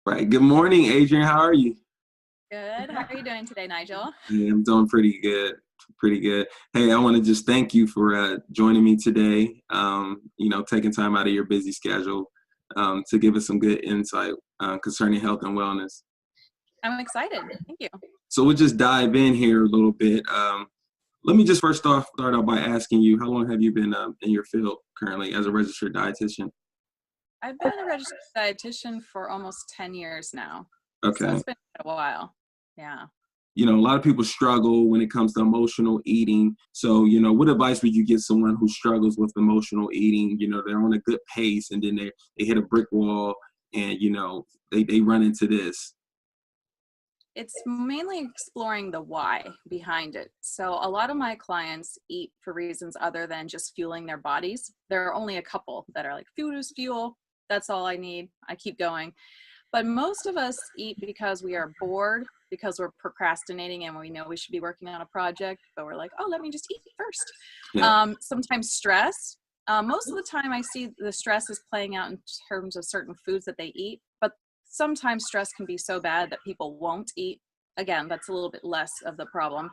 Right. Good morning, Adrienne. How are you? Good. How are you doing today, Nigel? Hey, I'm doing pretty good. Pretty good. Hey, I want to just thank you for joining me today. Taking time out of your busy schedule to give us some good insight concerning health and wellness. I'm excited. Thank you. So we'll just dive in here a little bit. Let me just first off start out by asking you, how long have you been in your field currently as a registered dietitian? I've been a registered dietitian for almost 10 years now. So Okay. it's been a while. Yeah. A lot of people struggle when it comes to emotional eating. So, what advice would you give someone who struggles with emotional eating? They're on a good pace and then they hit a brick wall and, they run into this. It's mainly exploring the why behind it. So a lot of my clients eat for reasons other than just fueling their bodies. There are only a couple that are like, food is fuel. That's all I need. I keep going. But most of us eat because we are bored, because we're procrastinating and we know we should be working on a project, but we're like, oh, let me just eat first. Yeah. Sometimes stress. Most of the time I see the stress is playing out in terms of certain foods that they eat, but sometimes stress can be so bad that people won't eat. Again, that's a little bit less of the problem.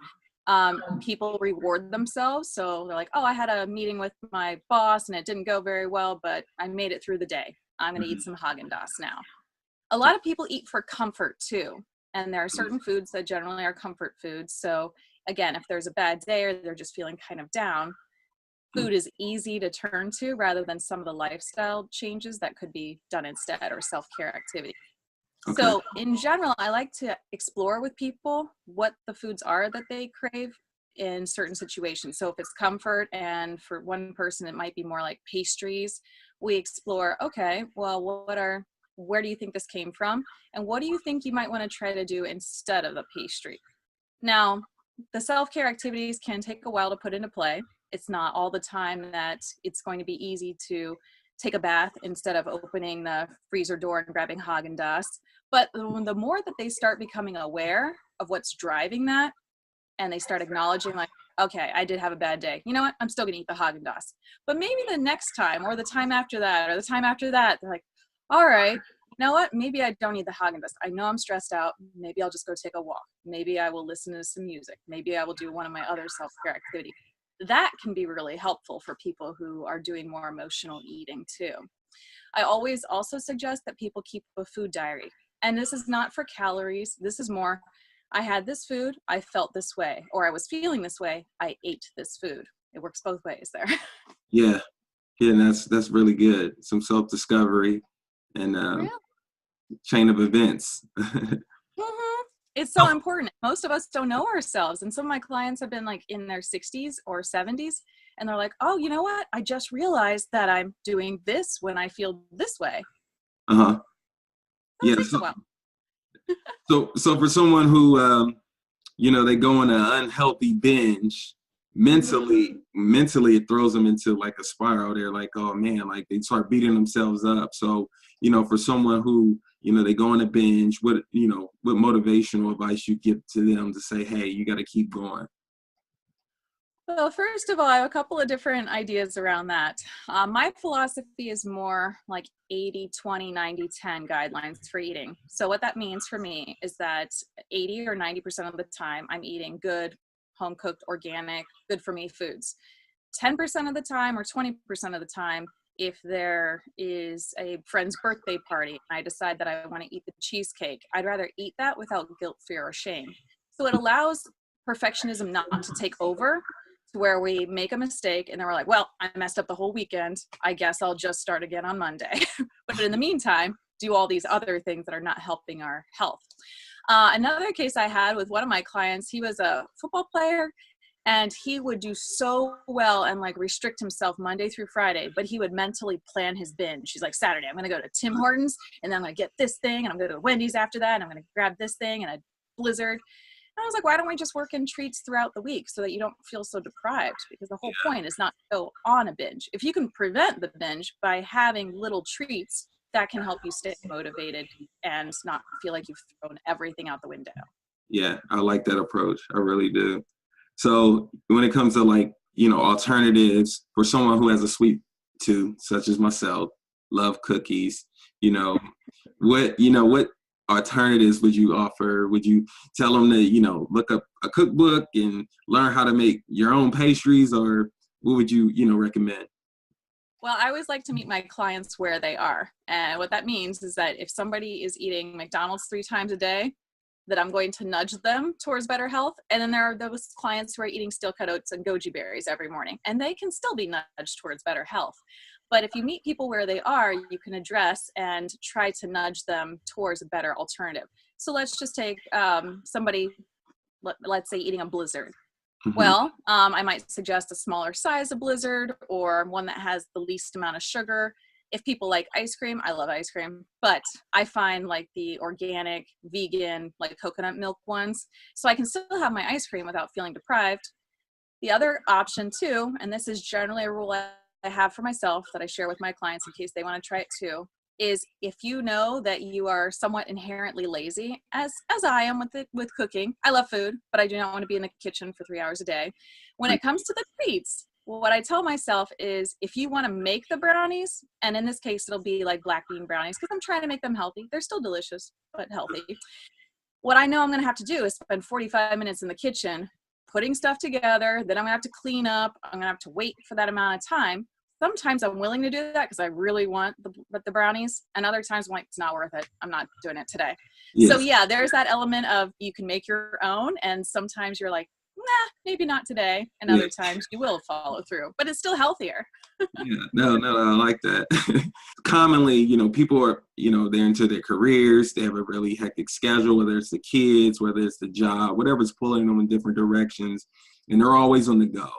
People reward themselves. So they're like, oh, I had a meeting with my boss and it didn't go very well, but I made it through the day. I'm going to eat some Haagen-Dazs now. A lot of people eat for comfort too. And there are certain foods that generally are comfort foods. So again, if there's a bad day or they're just feeling kind of down, food is easy to turn to rather than some of the lifestyle changes that could be done instead, or self-care activity. Okay. So in general, I like to explore with people what the foods are that they crave in certain situations. So if it's comfort, and for one person, it might be more like pastries, we explore, okay, well, where do you think this came from? And what do you think you might want to try to do instead of the pastry? Now, the self-care activities can take a while to put into play. It's not all the time that it's going to be easy to take a bath instead of opening the freezer door and grabbing Haagen-Dazs. But the more that they start becoming aware of what's driving that, and they start acknowledging like, okay, I did have a bad day. You know what? I'm still gonna eat the Haagen-Dazs. But maybe the next time, or the time after that, or the time after that, they're like, all right, you know what? Maybe I don't need the Haagen-Dazs. I know I'm stressed out. Maybe I'll just go take a walk. Maybe I will listen to some music. Maybe I will do one of my other self-care activities. That can be really helpful for people who are doing more emotional eating too. I always also suggest that people keep a food diary. And this is not for calories. This is more, I had this food, I felt this way, or I was feeling this way, I ate this food. It works both ways there. Yeah. Yeah. And that's really good. Some self-discovery and Really? chain of events. Mm-hmm. It's so important. Most of us don't know ourselves. And some of my clients have been like in their 60s or 70s. And they're like, oh, you know what? I just realized that I'm doing this when I feel this way. Uh-huh. That Yeah. takes a while. So for someone who, they go on an unhealthy binge, mentally it throws them into like a spiral. They're like, oh man, like they start beating themselves up. So, for someone who, they go on a binge, what motivational advice you give to them to say, hey, you got to keep going? Well, first of all, I have a couple of different ideas around that. My philosophy is more like 80-20-90-10 guidelines for eating. So what that means for me is that 80 or 90% of the time I'm eating good, home-cooked, organic, good for me foods. 10% of the time or 20% of the time, if there is a friend's birthday party and I decide that I want to eat the cheesecake, I'd rather eat that without guilt, fear, or shame. So it allows perfectionism not to take over, to where we make a mistake and then we're like, well, I messed up the whole weekend. I guess I'll just start again on Monday. But in the meantime, do all these other things that are not helping our health. Another case I had with one of my clients, he was a football player and he would do so well and like restrict himself Monday through Friday, but he would mentally plan his binge. She's like, Saturday, I'm going to go to Tim Hortons and then I'm going to get this thing and I'm going to go to Wendy's after that and I'm going to grab this thing and a Blizzard. And I was like, why don't we just work in treats throughout the week so that you don't feel so deprived? Because the whole point is not to go on a binge. If you can prevent the binge by having little treats, that can help you stay motivated and not feel like you've thrown everything out the window. Yeah, I like that approach. I really do. So when it comes to like, alternatives for someone who has a sweet too, such as myself, love cookies. What alternatives would you offer? Would you tell them to, look up a cookbook and learn how to make your own pastries, or what would you, recommend? Well, I always like to meet my clients where they are. And what that means is that if somebody is eating McDonald's 3 times a day, that I'm going to nudge them towards better health. And then there are those clients who are eating steel cut oats and goji berries every morning, and they can still be nudged towards better health. But if you meet people where they are, you can address and try to nudge them towards a better alternative. So let's just take somebody, let's say, eating a Blizzard. Mm-hmm. Well, I might suggest a smaller size of Blizzard, or one that has the least amount of sugar. If people like ice cream, I love ice cream, but I find like the organic, vegan, like coconut milk ones, so I can still have my ice cream without feeling deprived. The other option too, and this is generally a rule I have for myself that I share with my clients in case they want to try it too, is if you know that you are somewhat inherently lazy, as I am with cooking. I love food, but I do not want to be in the kitchen for 3 hours a day. When it comes to the treats, what I tell myself is, if you want to make the brownies, and in this case it'll be like black bean brownies because I'm trying to make them healthy. They're still delicious, but healthy. What I know I'm going to have to do is spend 45 minutes in the kitchen putting stuff together. Then I'm going to have to clean up. I'm going to have to wait for that amount of time. Sometimes I'm willing to do that because I really want the brownies, and other times I'm like, it's not worth it. I'm not doing it today. Yes. So yeah, there's that element of you can make your own, and sometimes you're like, nah, maybe not today, and other times you will follow through, but it's still healthier. Yeah, no, I like that. Commonly, people are, they're into their careers, they have a really hectic schedule, whether it's the kids, whether it's the job, whatever's pulling them in different directions, and they're always on the go.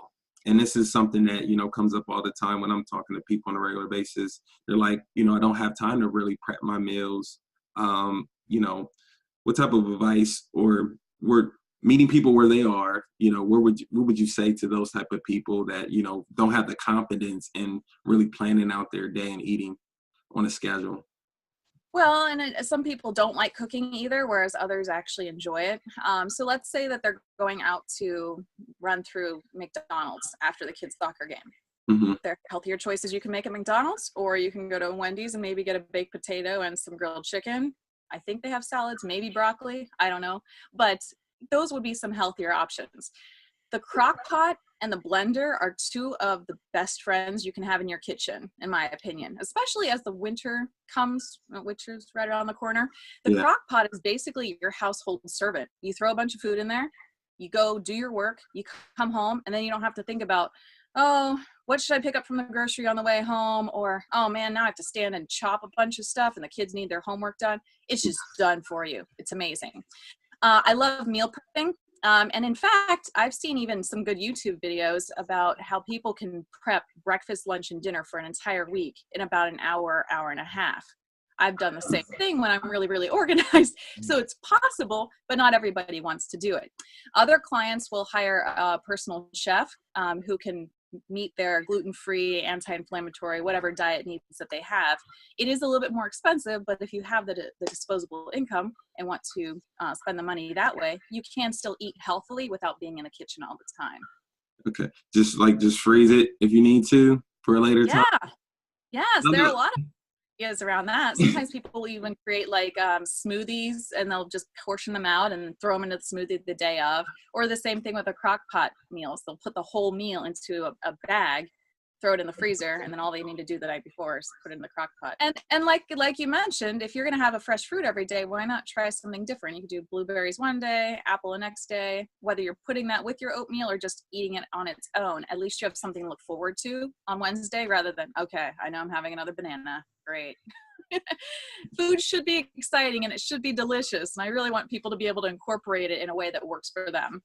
And this is something that, comes up all the time when I'm talking to people on a regular basis. They're like, I don't have time to really prep my meals. What type of advice, or we're meeting people where they are, what would you say to those type of people that, don't have the confidence in really planning out their day and eating on a schedule? Well, and some people don't like cooking either, whereas others actually enjoy it. So let's say that they're going out to run through McDonald's after the kids' soccer game. Mm-hmm. There are healthier choices you can make at McDonald's, or you can go to Wendy's and maybe get a baked potato and some grilled chicken. I think they have salads, maybe broccoli. I don't know. But those would be some healthier options. The crock pot and the blender are two of the best friends you can have in your kitchen, in my opinion, especially as the winter comes, which is right around the corner. The crock pot is basically your household servant. You throw a bunch of food in there, you go do your work, you come home, and then you don't have to think about, oh, what should I pick up from the grocery on the way home? Or, oh man, now I have to stand and chop a bunch of stuff and the kids need their homework done. It's just done for you. It's amazing. I love meal prepping. And in fact, I've seen even some good YouTube videos about how people can prep breakfast, lunch, and dinner for an entire week in about an hour, hour and a half. I've done the same thing when I'm really, really organized. So it's possible, but not everybody wants to do it. Other clients will hire a personal chef who can meet their gluten-free, anti-inflammatory, whatever diet needs that they have. It is a little bit more expensive, but if you have the disposable income and want to spend the money that way, you can still eat healthily without being in the kitchen all the time. Okay. Just freeze it if you need to for a later time. Yes, there are a lot of ideas around that. Sometimes people will even create like smoothies, and they'll just portion them out and throw them into the smoothie the day of. Or the same thing with the crock pot meals. They'll put the whole meal into a bag, throw it in the freezer, and then all they need to do the night before is put it in the crock pot. And like you mentioned, if you're going to have a fresh fruit every day, why not try something different? You could do blueberries one day, apple the next day. Whether you're putting that with your oatmeal or just eating it on its own, at least you have something to look forward to on Wednesday, rather than, okay, I know I'm having another banana. Great. Food should be exciting and it should be delicious. And I really want people to be able to incorporate it in a way that works for them.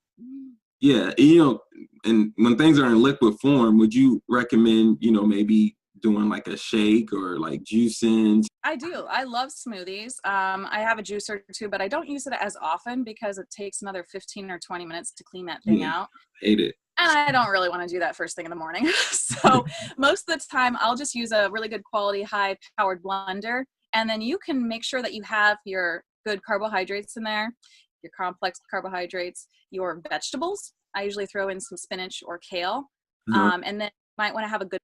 Yeah, and when things are in liquid form, would you recommend, maybe doing like a shake or like juicing? I do. I love smoothies. I have a juicer too, but I don't use it as often because it takes another 15 or 20 minutes to clean that thing out. Hate it. And I don't really want to do that first thing in the morning. So most of the time I'll just use a really good quality, high powered blender. And then you can make sure that you have your good carbohydrates in there, your complex carbohydrates, your vegetables. I usually throw in some spinach or kale. And then you might want to have a good